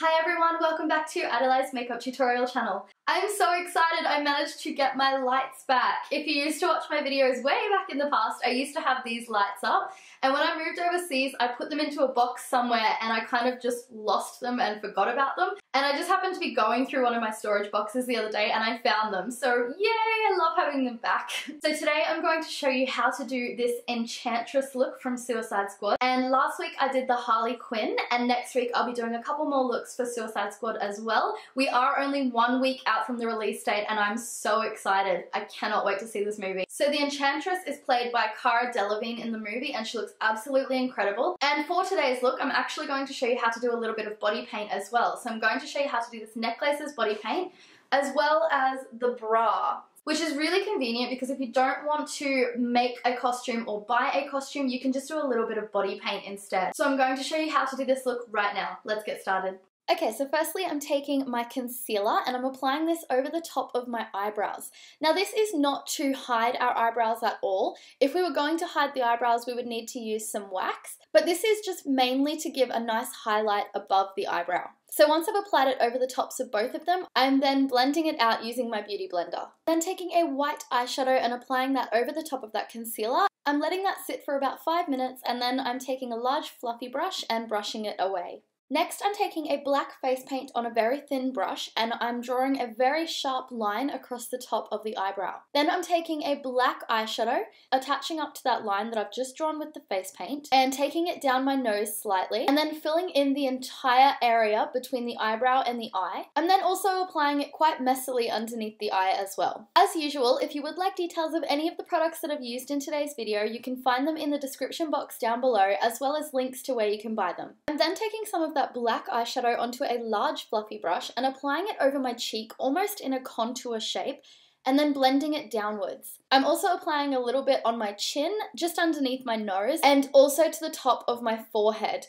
Hi everyone, welcome back to EyedolizeMakeup tutorial channel. I'm so excited I managed to get my lights back. If you used to watch my videos way back in the past, I used to have these lights up, and when I moved overseas I put them into a box somewhere and I kind of just lost them and forgot about them. And I just happened to be going through one of my storage boxes the other day and I found them. So yay, I love having them back. So today I'm going to show you how to do this Enchantress look from Suicide Squad. And last week I did the Harley Quinn, and next week I'll be doing a couple more looks for Suicide Squad as well. We are only 1 week out from the release date and I'm so excited. I cannot wait to see this movie. So the Enchantress is played by Cara Delevingne in the movie and she looks absolutely incredible. And for today's look, I'm actually going to show you how to do a little bit of body paint as well. So I'm going to show you how to do this necklace's body paint as well as the bra, which is really convenient because if you don't want to make a costume or buy a costume, you can just do a little bit of body paint instead. So I'm going to show you how to do this look right now. Let's get started. Okay, so firstly I'm taking my concealer and I'm applying this over the top of my eyebrows. Now this is not to hide our eyebrows at all. If we were going to hide the eyebrows, we would need to use some wax, but this is just mainly to give a nice highlight above the eyebrow. So once I've applied it over the tops of both of them, I'm then blending it out using my beauty blender. Then taking a white eyeshadow and applying that over the top of that concealer. I'm letting that sit for about 5 minutes and then I'm taking a large fluffy brush and brushing it away. Next, I'm taking a black face paint on a very thin brush and I'm drawing a very sharp line across the top of the eyebrow. Then I'm taking a black eyeshadow, attaching up to that line that I've just drawn with the face paint and taking it down my nose slightly and then filling in the entire area between the eyebrow and the eye. I'm then also applying it quite messily underneath the eye as well. As usual, if you would like details of any of the products that I've used in today's video, you can find them in the description box down below as well as links to where you can buy them. I'm then taking some of that black eyeshadow onto a large fluffy brush and applying it over my cheek almost in a contour shape and then blending it downwards. I'm also applying a little bit on my chin, just underneath my nose, and also to the top of my forehead.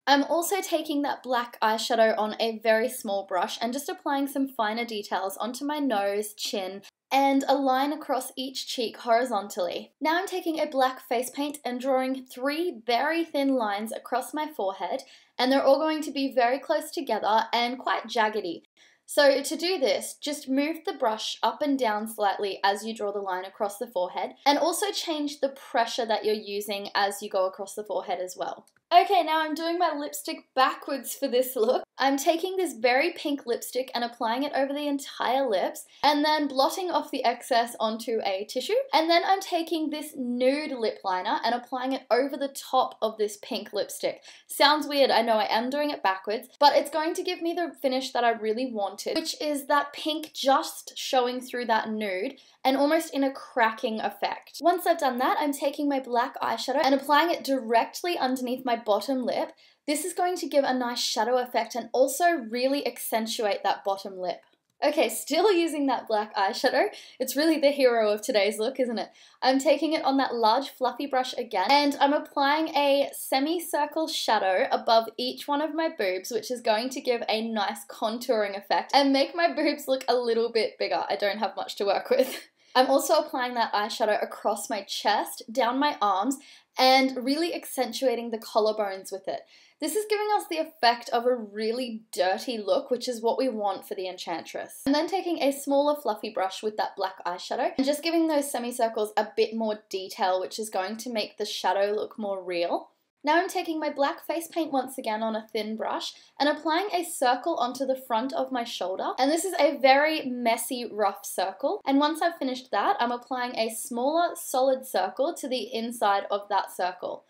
I'm also taking that black eyeshadow on a very small brush and just applying some finer details onto my nose, chin, and a line across each cheek horizontally. Now I'm taking a black face paint and drawing 3 very thin lines across my forehead, and they're all going to be very close together and quite jaggedy. So to do this, just move the brush up and down slightly as you draw the line across the forehead, and also change the pressure that you're using as you go across the forehead as well. Okay, now I'm doing my lipstick backwards for this look. I'm taking this very pink lipstick and applying it over the entire lips and then blotting off the excess onto a tissue. And then I'm taking this nude lip liner and applying it over the top of this pink lipstick. Sounds weird, I know, I am doing it backwards, but it's going to give me the finish that I really wanted, which is that pink just showing through that nude and almost in a cracking effect. Once I've done that, I'm taking my black eyeshadow and applying it directly underneath my bottom lip. This is going to give a nice shadow effect and also really accentuate that bottom lip. Okay, still using that black eyeshadow. It's really the hero of today's look, isn't it? I'm taking it on that large fluffy brush again, and I'm applying a semicircle shadow above each one of my boobs, which is going to give a nice contouring effect and make my boobs look a little bit bigger. I don't have much to work with. I'm also applying that eyeshadow across my chest, down my arms, and really accentuating the collarbones with it. This is giving us the effect of a really dirty look, which is what we want for the Enchantress. And then taking a smaller fluffy brush with that black eyeshadow and just giving those semicircles a bit more detail, which is going to make the shadow look more real. Now I'm taking my black face paint once again on a thin brush and applying a circle onto the front of my shoulder. And this is a very messy, rough circle. And once I've finished that, I'm applying a smaller, solid circle to the inside of that circle.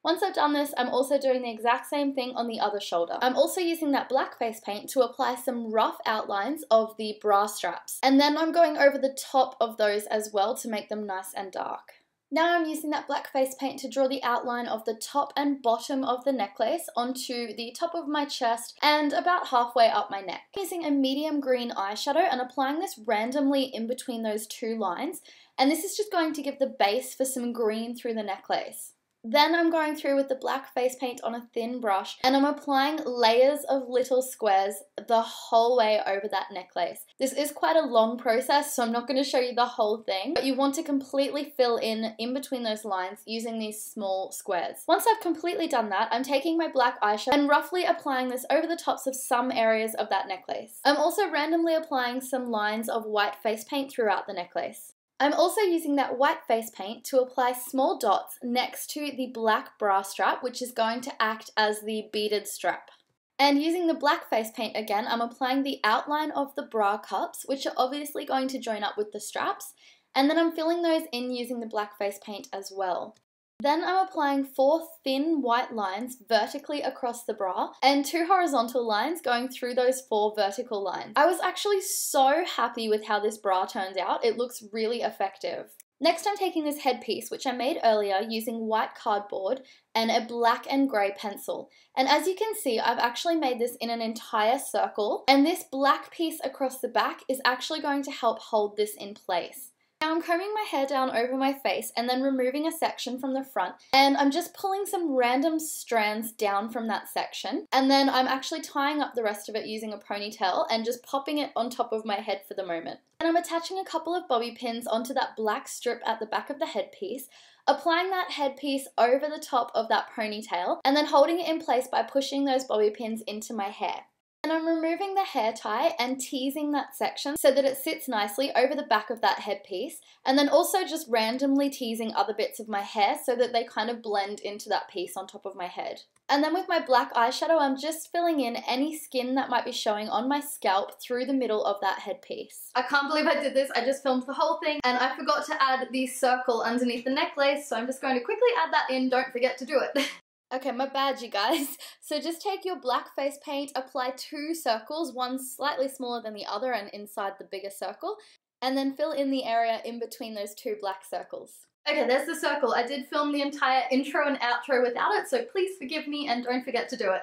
Once I've done this, I'm also doing the exact same thing on the other shoulder. I'm also using that black face paint to apply some rough outlines of the bra straps. And then I'm going over the top of those as well to make them nice and dark. Now I'm using that black face paint to draw the outline of the top and bottom of the necklace onto the top of my chest and about halfway up my neck. I'm using a medium green eyeshadow and applying this randomly in between those 2 lines, and this is just going to give the base for some green through the necklace. Then I'm going through with the black face paint on a thin brush and I'm applying layers of little squares the whole way over that necklace. This is quite a long process, so I'm not going to show you the whole thing, but you want to completely fill in between those lines using these small squares. Once I've completely done that, I'm taking my black eyeshadow and roughly applying this over the tops of some areas of that necklace. I'm also randomly applying some lines of white face paint throughout the necklace. I'm also using that white face paint to apply small dots next to the black bra strap, which is going to act as the beaded strap. And using the black face paint again, I'm applying the outline of the bra cups, which are obviously going to join up with the straps, and then I'm filling those in using the black face paint as well. Then I'm applying 4 thin white lines vertically across the bra and 2 horizontal lines going through those 4 vertical lines. I was actually so happy with how this bra turned out. It looks really effective. Next I'm taking this headpiece, which I made earlier using white cardboard and a black and grey pencil. And as you can see, I've actually made this in an entire circle, and this black piece across the back is actually going to help hold this in place. Now I'm combing my hair down over my face and then removing a section from the front, and I'm just pulling some random strands down from that section, and then I'm actually tying up the rest of it using a ponytail and just popping it on top of my head for the moment. And I'm attaching a couple of bobby pins onto that black strip at the back of the headpiece, applying that headpiece over the top of that ponytail, and then holding it in place by pushing those bobby pins into my hair. And I'm removing the hair tie and teasing that section so that it sits nicely over the back of that headpiece, and then also just randomly teasing other bits of my hair so that they kind of blend into that piece on top of my head. And then with my black eyeshadow, I'm just filling in any skin that might be showing on my scalp through the middle of that headpiece. I can't believe I did this. I just filmed the whole thing and I forgot to add the circle underneath the necklace, so I'm just going to quickly add that in. Don't forget to do it. Okay, my bad, you guys. So just take your black face paint, apply 2 circles, one slightly smaller than the other and inside the bigger circle, and then fill in the area in between those 2 black circles. Okay, there's the circle. I did film the entire intro and outro without it, so please forgive me and don't forget to do it.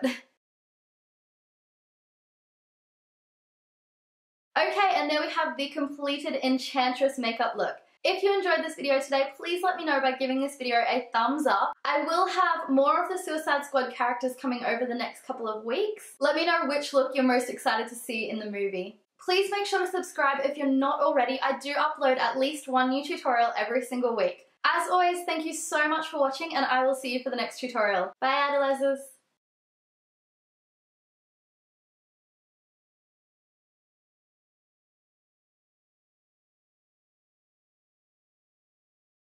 Okay, and there we have the completed Enchantress makeup look. If you enjoyed this video today, please let me know by giving this video a thumbs up. I will have more of the Suicide Squad characters coming over the next couple of weeks. Let me know which look you're most excited to see in the movie. Please make sure to subscribe if you're not already. I do upload at least 1 new tutorial every single week. As always, thank you so much for watching and I will see you for the next tutorial. Bye, Eyedolizers!